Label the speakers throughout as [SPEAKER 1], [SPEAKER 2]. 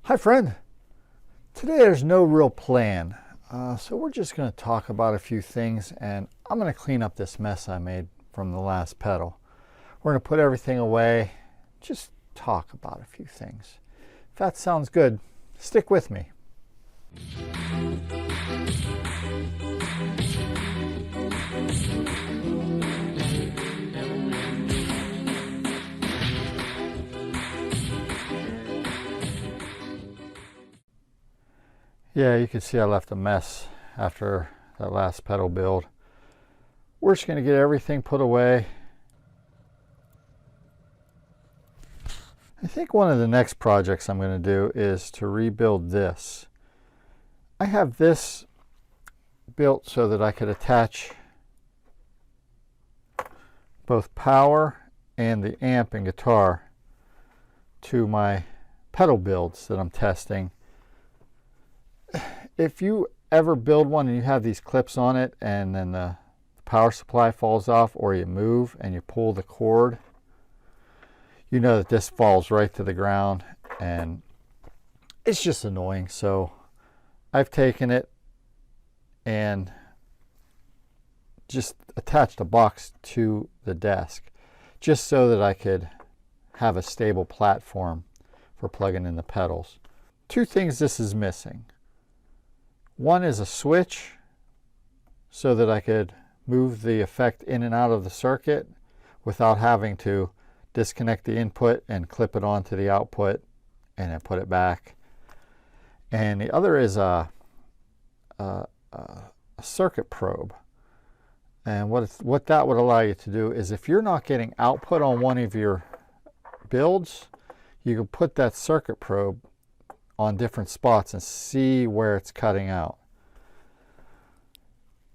[SPEAKER 1] Hi friend, today there's no real plan, so we're just going to talk about a few things, and I'm going to clean up this mess I made from the last pedal. We're going to put everything away, just talk about a few things. If that sounds good, stick with me. Yeah, you can see I left a mess after that last pedal build. We're just going to get everything put away. I think one of the next projects I'm going to do is to rebuild this. I have this built so that I could attach both power and the amp and guitar to my pedal builds that I'm testing. If you ever build one and you have these clips on it and then the power supply falls off, or you move and you pull the cord, you know that this falls right to the ground and it's just annoying. So I've taken it and just attached a box to the desk just so that I could have a stable platform for plugging in the pedals. Two things this is missing. One is a switch so that I could move the effect in and out of the circuit without having to disconnect the input and clip it onto the output and then put it back. And the other is a circuit probe. And what that would allow you to do is, if you're not getting output on one of your builds, you can put that circuit probe on different spots and see where it's cutting out.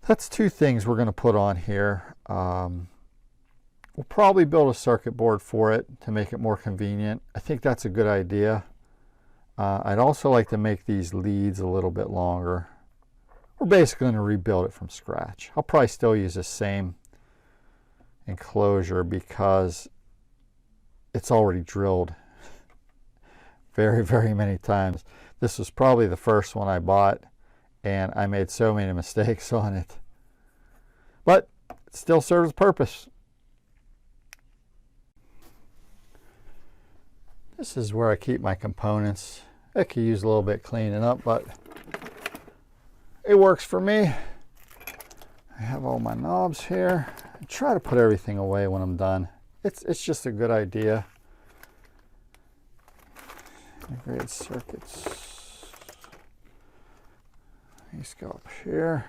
[SPEAKER 1] That's two things we're going to put on here. We'll probably build a circuit board for it to make it more convenient. I think that's a good idea. I'd also like to make these leads a little bit longer. We're basically going to rebuild it from scratch. I'll probably still use the same enclosure because it's already drilled very many times. This was probably the first one I bought, and I made so many mistakes on it. But it still serves a purpose. This is where I keep my components. I could use a little bit cleaning up, but it works for me. I have all my knobs here. I try to put everything away when I'm done. It's just a good idea. Integrated circuits. These go up here.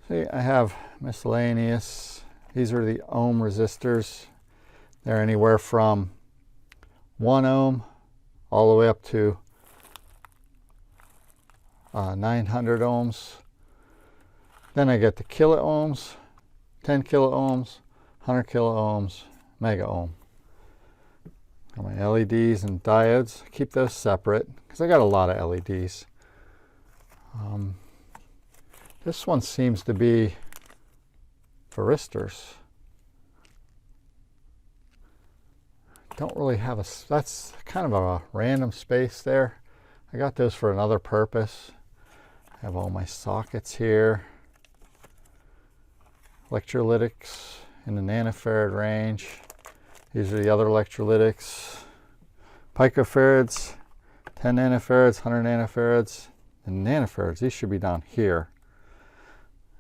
[SPEAKER 1] See, I have miscellaneous. These are the ohm resistors. They're anywhere from 1 ohm all the way up to 900 ohms. Then I get the kilo ohms, 10 kilo ohms, 100 kilo ohms, mega ohm. Got my LEDs and diodes. Keep those separate because I got a lot of LEDs. This one seems to be varistors. Don't really have a, that's kind of a random space there. I got those for another purpose. I have all my sockets here. Electrolytics in the nanofarad range. These are the other electrolytics. Picofarads, 10 nanofarads, 100 nanofarads, and nanofarads. These should be down here.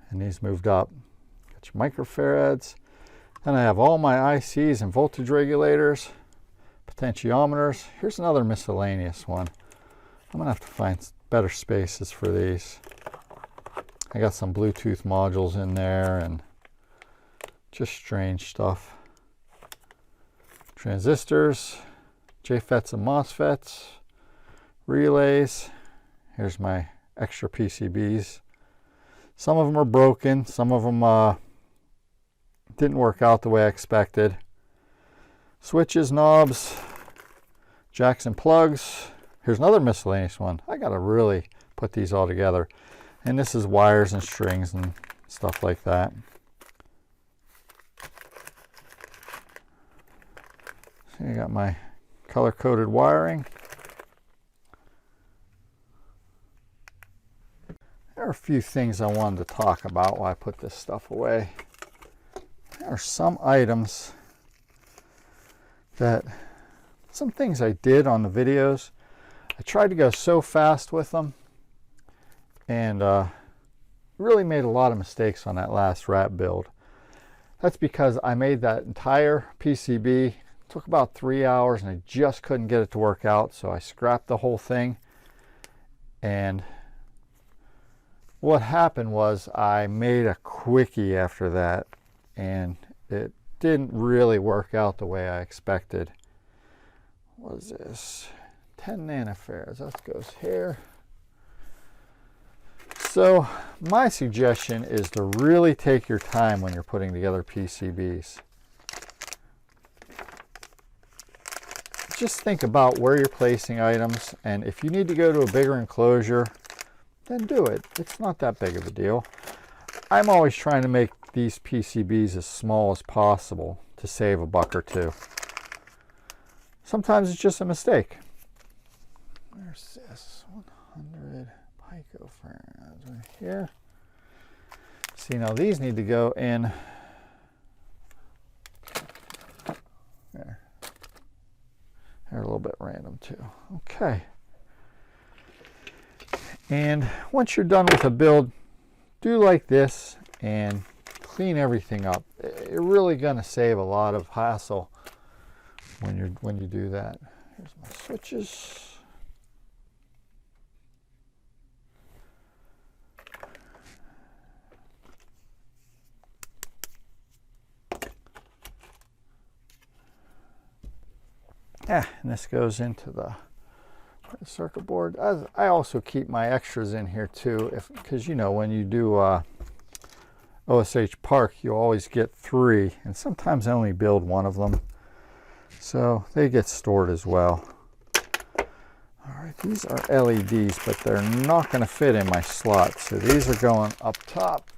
[SPEAKER 1] And these moved up. Got your microfarads. Then I have all my ICs and voltage regulators. Potentiometers. Here's another miscellaneous one. I'm going to have to find better spaces for these. I got some Bluetooth modules in there and just strange stuff. Transistors, JFETs and MOSFETs, relays. Here's my extra PCBs. Some of them are broken. Some of them didn't work out the way I expected. switches, knobs, jacks and plugs. Here's another miscellaneous one. I gotta really put these all together. And this is wires and strings and stuff like that. So you got my color-coded wiring. There are a few things I wanted to talk about while I put this stuff away. There are some items that, some things I did on the videos, I tried to go so fast with them and really made a lot of mistakes on that last wrap build. That's because I made that entire PCB. It took about 3 hours and I just couldn't get it to work out, so I scrapped the whole thing. And what happened was I made a quickie after that and it didn't really work out the way I expected. What is this? 10 nanofarads. That goes here. So my suggestion is to really take your time when you're putting together PCBs. Just think about where you're placing items, and if you need to go to a bigger enclosure, then do it. It's not that big of a deal. I'm always trying to make these PCBs as small as possible to save a buck or two. Sometimes it's just a mistake. Where's this? 100 picofarads right here. See, now these need to go in there. They're a little bit random too. Okay. And once you're done with a build, do like this and clean everything up. You're really going to save a lot of hassle when you do that. Here's my switches. And this goes into the circuit board. I also keep my extras in here too, because you know when you do OSH Park, you always get 3, and sometimes I only build 1 of them, so they get stored as well. All right, these are LEDs, but they're not going to fit in my slot, so these are going up top.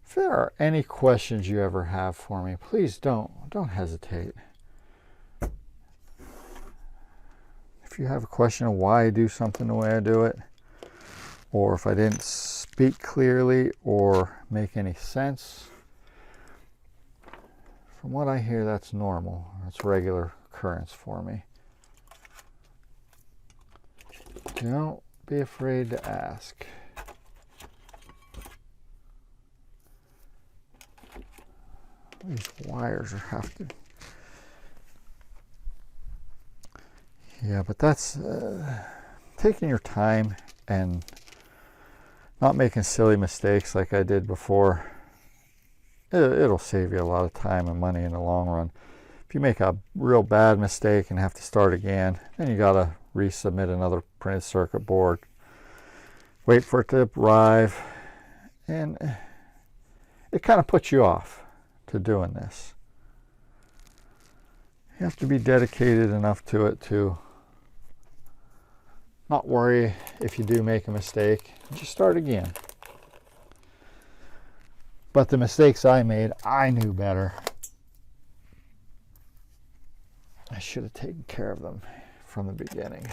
[SPEAKER 1] If there are any questions you ever have for me, please don't hesitate. If you have a question of why I do something the way I do it, or if I didn't speak clearly or make any sense, from what I hear, that's normal. That's regular occurrence for me. Don't be afraid to ask. These wires are have to. Yeah, but that's taking your time and not making silly mistakes like I did before. It'll save you a lot of time and money in the long run. If you make a real bad mistake and have to start again, then you gotta resubmit another printed circuit board, wait for it to arrive, and it kind of puts you off to doing this. You have to be dedicated enough to it to not worry if you do make a mistake. Just start again. But the mistakes I made, I knew better. I should have taken care of them from the beginning.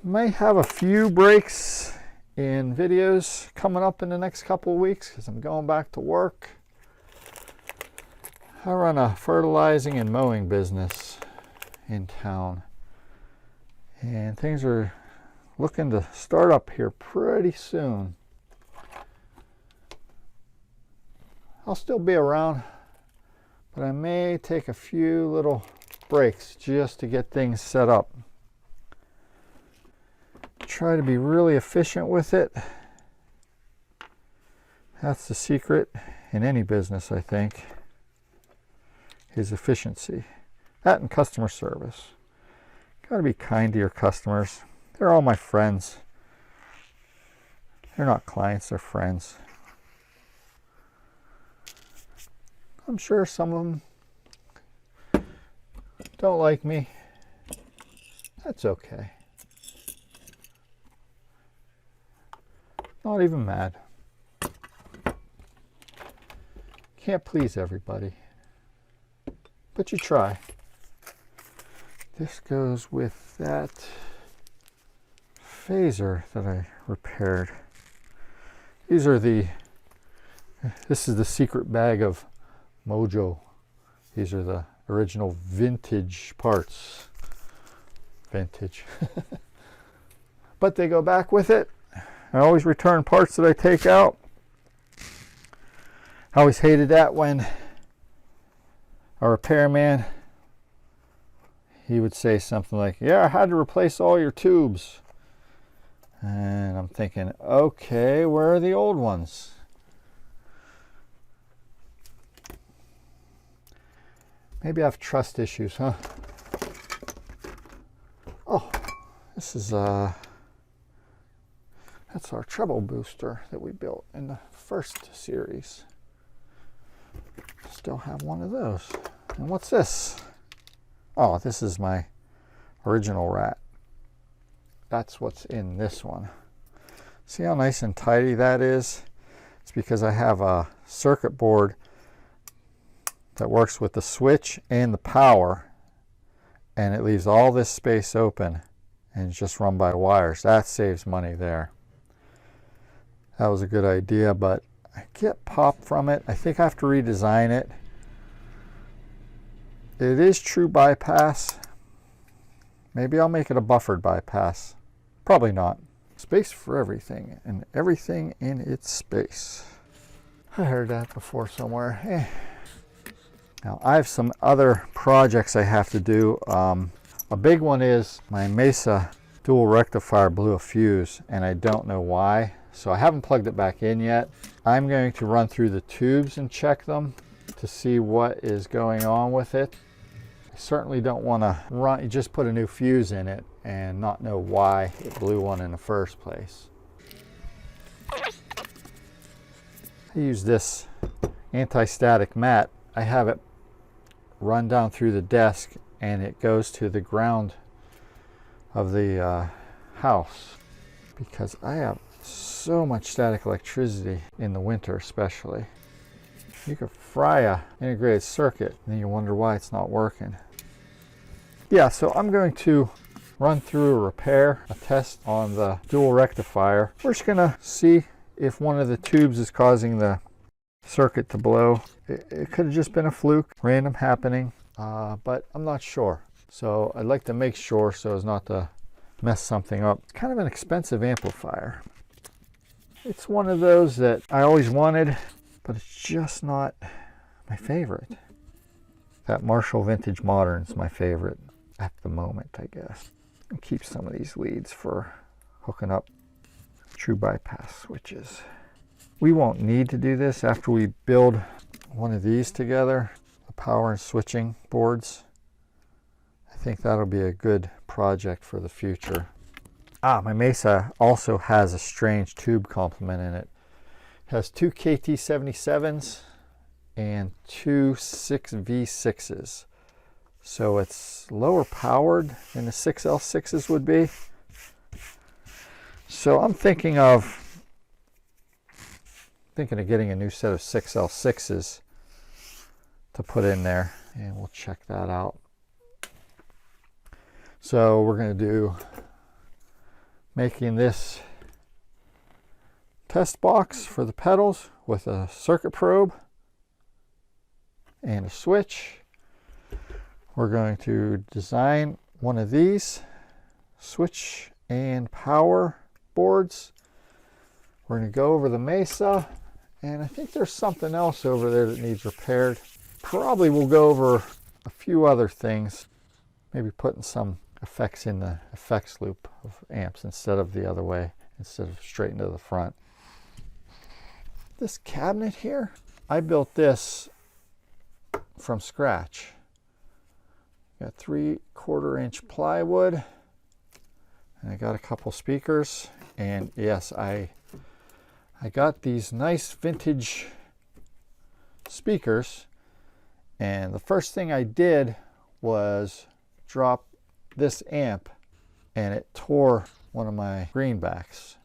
[SPEAKER 1] May have a few breaks in videos coming up in the next couple of weeks because I'm going back to work. I run a fertilizing and mowing business in town, and things are looking to start up here pretty soon. I'll still be around, but I may take a few little breaks just to get things set up. Try to be really efficient with it. That's the secret in any business, I think, is efficiency. That and customer service. Got to be kind to your customers. They're all my friends. They're not clients, they're friends. I'm sure some of them don't like me. That's okay. Not even mad. Can't please everybody, but you try. This goes with that phaser that I repaired. This is the secret bag of mojo. These are the original vintage parts. Vintage. But they go back with it. I always return parts that I take out. I always hated that when a repairman, he would say something like, yeah, I had to replace all your tubes. And I'm thinking, okay, where are the old ones? Maybe I have trust issues, huh? Oh, this is that's our treble booster that we built in the first series. Still have one of those. And what's this? Oh, this is my original rat. That's what's in this one. See how nice and tidy that is? It's because I have a circuit board that works with the switch and the power, and it leaves all this space open and it's just run by wires. That saves money there. That was a good idea, but I get pop from it. I think I have to redesign it. It is true bypass. Maybe I'll make it a buffered bypass. Probably not. Space for everything, and everything in its space. I heard that before somewhere. Now I have some other projects I have to do. A big one is my Mesa dual rectifier blew a fuse, and I don't know why. So I haven't plugged it back in yet. I'm going to run through the tubes and check them to see what is going on with it. I certainly don't want to just put a new fuse in it and not know why it blew one in the first place. I use this anti-static mat. I have it run down through the desk and it goes to the ground of the house, because I have so much static electricity in the winter especially. You could fry a integrated circuit and then you wonder why it's not working. Yeah, so I'm going to run through a repair, a test on the dual rectifier. We're just gonna see if one of the tubes is causing the circuit to blow. It could have just been a fluke, random happening, but I'm not sure. So I'd like to make sure so as not to mess something up. It's kind of an expensive amplifier. It's one of those that I always wanted, but it's just not my favorite. That Marshall Vintage Modern is my favorite at the moment, I guess. And keep some of these leads for hooking up true bypass switches. We won't need to do this after we build one of these together, the power and switching boards. I think that'll be a good project for the future. My Mesa also has a strange tube complement in it. It has two KT77s and two 6V6s. So it's lower powered than the 6L6s would be. So I'm thinking of getting a new set of 6L6s to put in there, and we'll check that out. So we're going to do making this test box for the pedals with a circuit probe and a switch. We're going to design one of these switch and power boards. We're going to go over the Mesa, and I think there's something else over there that needs repaired. Probably we'll go over a few other things, maybe putting some effects in the effects loop of amps instead of the other way, instead of straight into the front. This cabinet here, I built this from scratch. Got 3/4 inch plywood, and I got a couple speakers, and yes, I I got these nice vintage speakers, and the first thing I did was drop this amp, and it tore one of my greenbacks.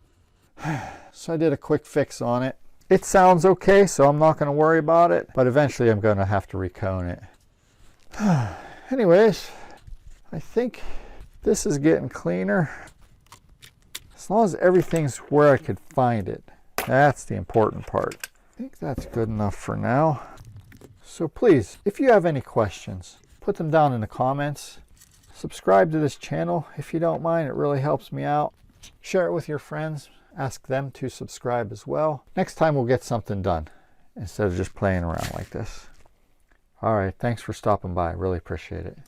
[SPEAKER 1] So I did a quick fix on it. It sounds okay, so I'm not going to worry about it, but eventually I'm going to have to recone it. Anyways, I think this is getting cleaner. As long as everything's where I could find it. That's the important part. I think that's good enough for now. So please, if you have any questions, put them down in the comments. Subscribe to this channel if you don't mind. It really helps me out. Share it with your friends. Ask them to subscribe as well. Next time we'll get something done instead of just playing around like this. All right, thanks for stopping by. Really appreciate it.